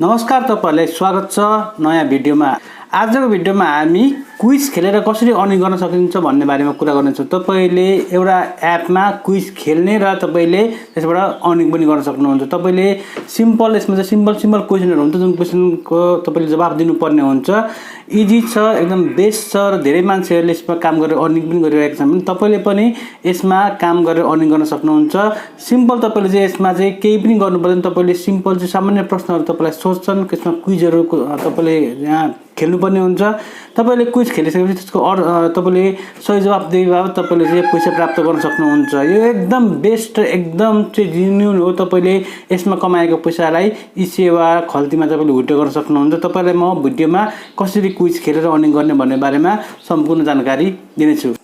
नमस्कार तपाईहरुलाई स्वागत छ नयाँ भिडियोमा। आजको भिडियोमा हामी क्विज खेलेर कसरी अर्निङ गर्न सकिन्छ भन्ने बारेमा कुरा गर्नेछौँ। तपाईले एउटा एपमा क्विज खेल्ने र तपाईले त्यसबाट अर्निङ पनि गर्न सक्नुहुन्छ। तपाईले सिम्पल यसमा चाहिँ सिम्पल क्वेशनहरु हुन्छ जुन क्वेशनको तपाईले जवाफ दिनुपर्ने हुन्छ। इजी छ, एकदम बेस्ट छ र धेरै मान्छेहरुले यसमा काम गरेर अर्निङ पनि गरिरहेका छन्। तपाईले पनि यसमा काम गरेर अर्निङ गर्न सक्नुहुन्छ। सिम्पल तपाईले चाहिँ यसमा चाहिँ केही पनि गर्नु पर्दैन। तपाईले सिम्पल चाहिँ सामान्य प्रश्नहरु तपाईलाई सोध्छन्, त्यसमा क्विजहरु तपाईले यहाँ खेल्नुपर्ने हुन्छ। तपाईले क्विज खेलिसकेपछि त्यसको तपाईले सही जवाफ दिएपछि तपाईले चाहिँ पैसा प्राप्त गर्न सक्नुहुन्छ। यो एकदम बेस्ट, एकदम चाहिँ जेन्युइन हो। तपाईले यसमा कमाएको पैसालाई esewa खल्तीमा तपाईले विथड्र गर्न सक्नुहुन्छ। तपाईलाई म भिडियोमा कसरी क्विज खेलेर अर्निङ गर्ने भन्ने बारेमा सम्पूर्ण जानकारी दिनेछु।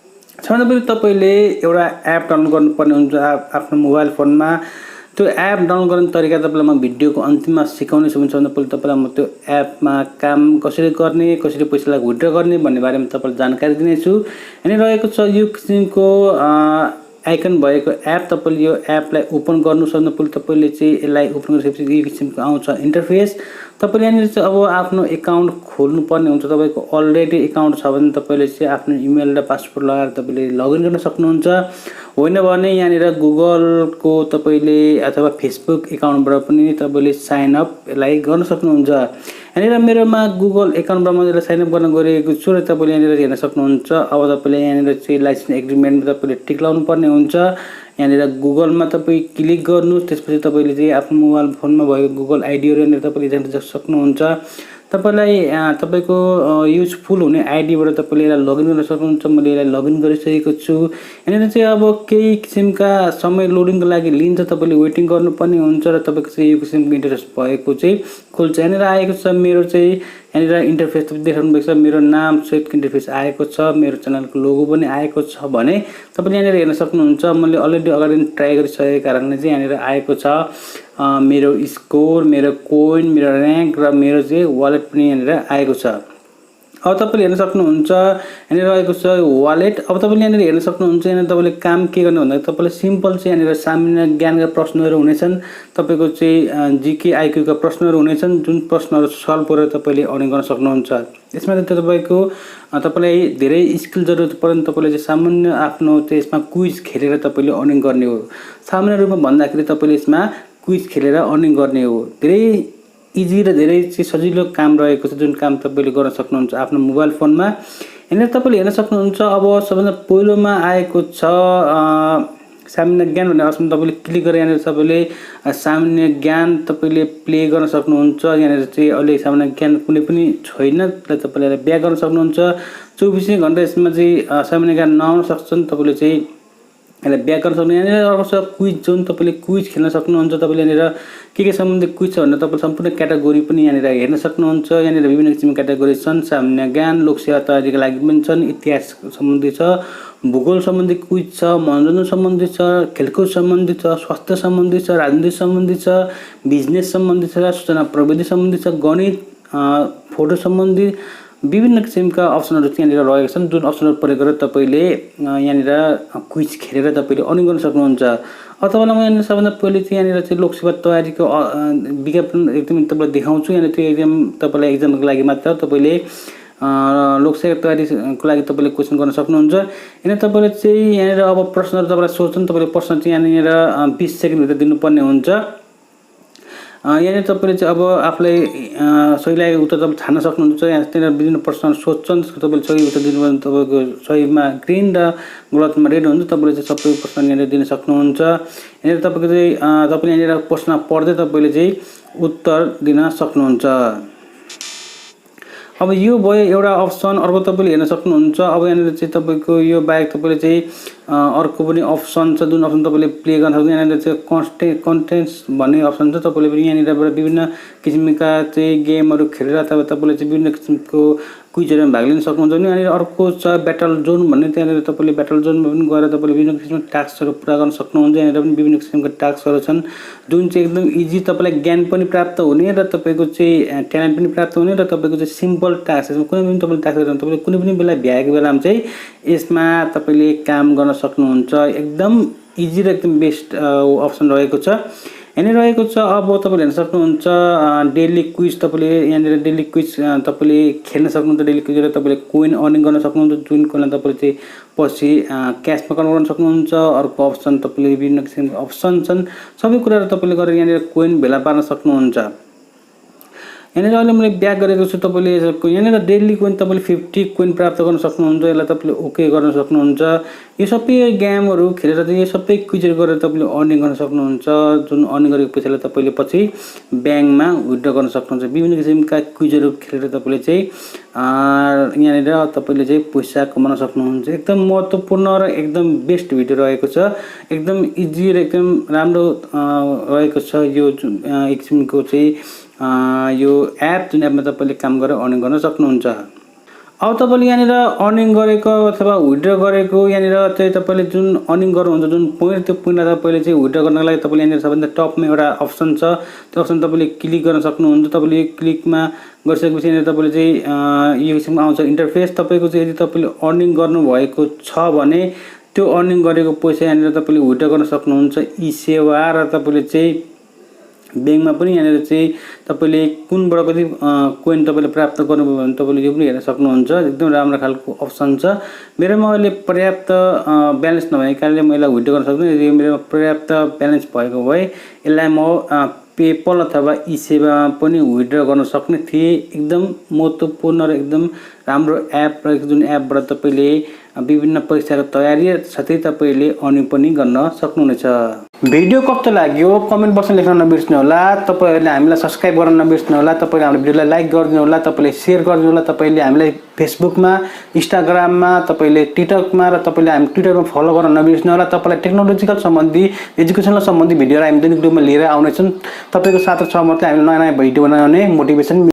सबैभन्दा पहिले तपाईले एउटा एप डाउनलोड गर्नुपर्ने हुन्छ आफ्नो मोबाइल फोनमा। त्यो एप डाउनलोड गर्ने तरिका तपाईलाई म भिडियोको अन्तिममा सिकाउने छु। सबैभन्दा पहिले तपाईलाई म त्यो एपमा काम कसरी गर्ने, कसरी पैसालाई विथड्र गर्ने भन्ने बारेमा तपाईलाई जानकारी दिनेछु। अनि रहेको छ यो किसिमको आइकन भएको एप। तपाईले यो एपलाई ओपन गर्नु सक्नु। पहिले तपाईले चाहिँ यसलाई ओपन गरेपछि यो किसिमको आउँछ इन्टरफेस। तपाईले यहाँनिर चाहिँ अब आफ्नो एकाउन्ट खोल्नु पर्ने हुन्छ। तपाईको अलरेडी एकाउन्ट छ भने तपाईले चाहिँ आफ्नो इमेल र पासवर्ड लगाएर तपाईले लगइन गर्न सक्नुहुन्छ। होइन भने यहाँनिर गुगलको तपाईले अथवा फेसबुक एकाउन्टबाट पनि तपाईले साइन अप यसलाई गर्न सक्नुहुन्छ। यहाँनिर मेरोमा गुगल एकाउन्टबाट म यसलाई साइन अप गर्न गएको छु र तपाईले यहाँनिर हेर्न सक्नुहुन्छ। अब तपाईले यहाँनिर चाहिँ लाइसेन्स एग्रीमेन्ट तपाईले टिक लाउनु पर्ने हुन्छ। यहाँनिर गुगलमा तपाई क्लिक गर्नुस्। त्यसपछि तपाईले चाहिँ आफ्नो मोबाइल फोनमा भएको गुगल आइडीहरु यहाँनिर तपाईले जान्न सक्नुहुन्छ। तपाईलाई तपाईको युजफुल हुने आइडीबाट तपाईले यसलाई लगइन गर्न सक्नुहुन्छ। मैले यसलाई लगइन गरिसकेको छु। यहाँनिर चाहिँ अब केही किसिमका समय लोडिङको लागि लिन्छ। तपाईले वेटिङ गर्नुपर्ने हुन्छ र तपाईको चाहिँ यो किसिमको इन्टरफेस भएको चाहिँ खुल्छ। यहाँनिर आएको छ मेरो चाहिँ यहाँनिर इन्टरफेस देखाउनु भएको छ। मेरो नाम सहितको इन्टरफेस आएको छ। मेरो च्यानलको लोगो पनि आएको छ भने तपाईले यहाँनिर हेर्न सक्नुहुन्छ। मैले अलरेडी अगाडि ट्राई गरिसकेको कारणले चाहिँ यहाँनिर आएको छ मेरो स्कोर, मेरो कोइन, मेरो र्याङ्क र मेरो चाहिँ वालेट पनि यहाँनिर आएको छ। अब तपाईले हेर्न सक्नुहुन्छ यहाँनिर रहेको छ वालेट। अब तपाईले यहाँनिर हेर्न सक्नुहुन्छ। यहाँनिर तपाईले काम के गर्ने भन्दा तपाईले सिम्पल चाहिँ यहाँनिर सामान्य ज्ञानका प्रश्नहरु हुनेछन्। तपाईको चाहिँ जीके आईक्यू का प्रश्नहरु हुनेछन्। जुन प्रश्नहरु सल्भ गरेर तपाईले अर्निङ गर्न सक्नुहुन्छ। यसमा चाहिँ तपाईको तपाईलाई धेरै स्किल जरुरत पर्दैन। तपाईले चाहिँ सामान्य आफ्नो त्यसमा क्विज खेलेर तपाईले अर्निङ गर्ने हो। सामान्य रूपमा भन्दाखेरि तपाईले यसमा क्विज खेलेर अर्निङ गर्ने हो। धेरै इजी र धेरै चाहिँ सजिलो काम रहेको छ जुन काम तपाईले गर्न सक्नुहुन्छ आफ्नो मोबाइल फोनमा। यहाँनिर तपाईले हेर्न सक्नुहुन्छ। अब सबभन्दा पहिलोमा आएको छ सामान्य ज्ञान भन्ने अप्सन। तपाईले क्लिक गरेर यहाँनिर तपाईले सामान्य ज्ञान तपाईले प्ले गर्न सक्नुहुन्छ। यहाँनिर चाहिँ अहिले सामान्य ज्ञान कुनै पनि छैन र तपाईले यसलाई ब्याक गर्न सक्नुहुन्छ। 24 घण्टा यसमा चाहिँ सामान्य ज्ञान नआउन सक्छन्। तपाईले चाहिँ यसलाई ब्याक गर्न सक्नुहुन्छ। यहाँनिर अर्को छ क्विज जोन। तपाईले क्विज खेल्न सक्नुहुन्छ। तपाईले यहाँनिर के सम्बन्धी क्विज छ भनेर तपाईले सम्पूर्ण क्याटेगोरी पनि यहाँनिर हेर्न सक्नुहुन्छ। यहाँनिर विभिन्न किसिमका क्याटेगोरी छन्। सामान्य ज्ञान, लोकसेवा तयारीका लागि पनि छन्, इतिहास सम्बन्धी छ, भूगोल सम्बन्धी क्विज छ, मनोरञ्जन सम्बन्धी छ, खेलकुद सम्बन्धी छ, स्वास्थ्य सम्बन्धी छ, राजनीति सम्बन्धी छ, बिजनेस सम्बन्धी छ, सूचना प्रविधि सम्बन्धी छ, गणित, फोटो सम्बन्धी विभिन्न किसिमका अप्सनहरु यहाँनिर रहेका छन्। जुन अप्सनहरु प्रयोग गरेर तपाईले यहाँनिर क्विज खेलेर तपाईले अर्निङ गर्न सक्नुहुन्छ। अथवा म यहाँनिर सबभन्दा पहिले चाहिँ यहाँनिर चाहिँ लोकसेवा तयारीको विज्ञापन एकदम तपाईलाई देखाउँछु। यहाँनिर त्यो एक्जाम तपाईलाई एक्जामको लागि मात्र तपाईले लोकसेवा तयारीको लागि तपाईले क्वेशन गर्न सक्नुहुन्छ। यहाँनिर तपाईले चाहिँ यहाँनिर अब प्रश्नहरु तपाईलाई सोध्छन्। तपाईले प्रश्न चाहिँ यहाँनिर 20 सेकेन्ड भित्र दिनुपर्ने हुन्छ। यहाँनिर तपाईले चाहिँ अब आफुलाई सही लागेको उत्तर तपाईले छान्न सक्नुहुन्छ। यहाँनिर विभिन्न प्रश्नहरु सोध्छन्। तपाईले सही उत्तर दिनुभयो भने तपाईको सहीमा ग्रीन र गलतमा रेड हुन्छ। तपाईले चाहिँ सबै प्रश्न यहाँनिर दिन सक्नुहुन्छ। यहाँनिर तपाईको चाहिँ तपाईले यहाँनिर प्रश्न पढ्दै तपाईले चाहिँ उत्तर दिन सक्नुहुन्छ। अब यो भयो एउटा अप्सन। अर्को तपाईले हेर्न सक्नुहुन्छ। अब यहाँनिर चाहिँ तपाईको यो बाहेक तपाईले चाहिँ अर्को पनि अप्सन छ जुन अप्सन तपाईले प्ले गर्न सक्नुहुन्छ। यहाँनिर चाहिँ कन्टेन्ट्स भन्ने अप्सन छ। तपाईले पनि यहाँनिरबाट विभिन्न किसिमका चाहिँ गेमहरु खेलेर अथवा तपाईले चाहिँ विभिन्न किसिमको क्विजहरुमा भाग लिन सक्नुहुन्छ। अनि यहाँनिर अर्को छ ब्याटल जोन भन्ने। त्यहाँनिर तपाईले ब्याटल जोनमा पनि गएर तपाईले विभिन्न किसिमका टास्कहरु पूरा गर्न सक्नुहुन्छ। यहाँनिर पनि विभिन्न किसिमका टास्कहरु छन् जुन चाहिँ एकदम इजी, तपाईलाई ज्ञान पनि प्राप्त हुने र तपाईको चाहिँ ट्यालेन्ट पनि प्राप्त हुने र तपाईको चाहिँ सिम्पल टास्क। यसमा कुनै पनि तपाईले टास्क गर्न तपाईले कुनै पनि बेला भ्याएको बेलामा चाहिँ यसमा तपाईले काम गर्न सक्नुहुन्छ। एकदम इजी र एकदम बेस्ट अप्सन रहेको छ। यहाँनिर रहेको छ। अब तपाईँले हेर्न सक्नुहुन्छ डेली क्विज, तपाईँले यहाँनिर डेली क्विज तपाईँले खेल्न सक्नुहुन्छ। डेली क्विजले तपाईँले कोइन अर्निङ गर्न सक्नुहुन्छ, जुन कोइनलाई तपाईँले चाहिँ पछि क्यासमा कन्भर्ट गर्न सक्नुहुन्छ। अर्को अप्सन तपाईँले विभिन्न किसिमको अप्सन छन्, सबै कुराहरू तपाईँले गरेर यहाँनिर कोइन भेला पार्न सक्नुहुन्छ। यहाँनिर अहिले मैले ब्याक गरेको छु। तपाईँले यहाँनिर डेली कोइन तपाईँले 50 कोइन प्राप्त गर्न सक्नुहुन्छ। यसलाई तपाईँले ओके गर्न सक्नुहुन्छ। यो सबै गेमहरू खेलेर चाहिँ यो सबै क्विजहरू गरेर तपाईँले अर्निङ गर्न सक्नुहुन्छ। जुन अर्निङ गरेको पैसालाई तपाईँले पछि ब्याङ्कमा विथड्र गर्न सक्नुहुन्छ। विभिन्न किसिमका क्विजहरू खेलेर तपाईँले चाहिँ यहाँनिर तपाईँले चाहिँ पैसा कमाउन सक्नुहुन्छ। एकदम महत्त्वपूर्ण र एकदम बेस्ट भिडियो रहेको छ। एकदम इजी र एकदम राम्रो रहेको छ यो एक किसिमको चाहिँ यो एप, जुन एपमा तपाईँले काम गरेर अर्निङ गर्न सक्नुहुन्छ। अब तपाईँले यहाँनिर अर्निङ गरेको अथवा विथड्र गरेको यहाँनिर चाहिँ तपाईँले जुन अर्निङ गर्नुहुन्छ जुन पोइन्ट, त्यो पोइन्टलाई तपाईँले चाहिँ विथड्र गर्नको लागि तपाईँले यहाँनिर सबभन्दा टपमा एउटा अप्सन छ। त्यो अप्सन तपाईँले क्लिक गर्न सक्नुहुन्छ। तपाईँले क्लिकमा गरिसकेपछि यहाँनिर तपाईँले चाहिँ यो किसिमको आउँछ इन्टरफेस। तपाईँको चाहिँ यदि तपाईँले अर्निङ गर्नुभएको छ भने त्यो अर्निङ गरेको पैसा यहाँनिर तपाईँले विथड्र गर्न सक्नुहुन्छ esewa, र तपाईँले चाहिँ ब्याङ्कमा पनि यहाँनिर चाहिँ तपाईँले कुनबाट कति कोइन तपाईँले प्राप्त गर्नुभयो भने तपाईँले यो पनि हेर्न सक्नुहुन्छ। एकदम राम्रो खालको अप्सन छ। मेरोमा अहिले पर्याप्त ब्यालेन्स नभएको कारणले म यसलाई विथड्र गर्न सक्दिनँ। यदि मेरोमा पर्याप्त ब्यालेन्स भएको भए यसलाई म पेपल अथवा esewa पनि विथड्र गर्न सक्ने थिएँ। एकदम महत्त्वपूर्ण र एकदम राम्रो एप रहेको, जुन एपबाट तपाईँले विभिन्न परीक्षाको तयारी साथै तपाईँले अर्निङ पनि गर्न सक्नुहुनेछ। भिडियो कस्तो लाग्यो कमेन्ट बक्समा लेख्न नबिर्स्नु होला। तपाईँहरूले हामीलाई सब्सक्राइब गर्न नबिर्स्नु होला। तपाईँले हाम्रो भिडियोलाई लाइक गरिदिनु होला। तपाईँले सेयर गरिदिनु होला। तपाईँले हामीलाई फेसबुकमा, इन्स्टाग्राममा, तपाईँले टिकटकमा र तपाईँले हामी ट्विटरमा फलो गर्न नबिर्स्नु होला। तपाईँलाई टेक्नोलोजिकल सम्बन्धी, एजुकेसनल सम्बन्धी भिडियोहरू हामी दैनिक रूपमा लिएर आउनेछौँ। तपाईँको साथ र सहमतले हामीले नयाँ नयाँ भिडियो बनाउने मोटिभेसन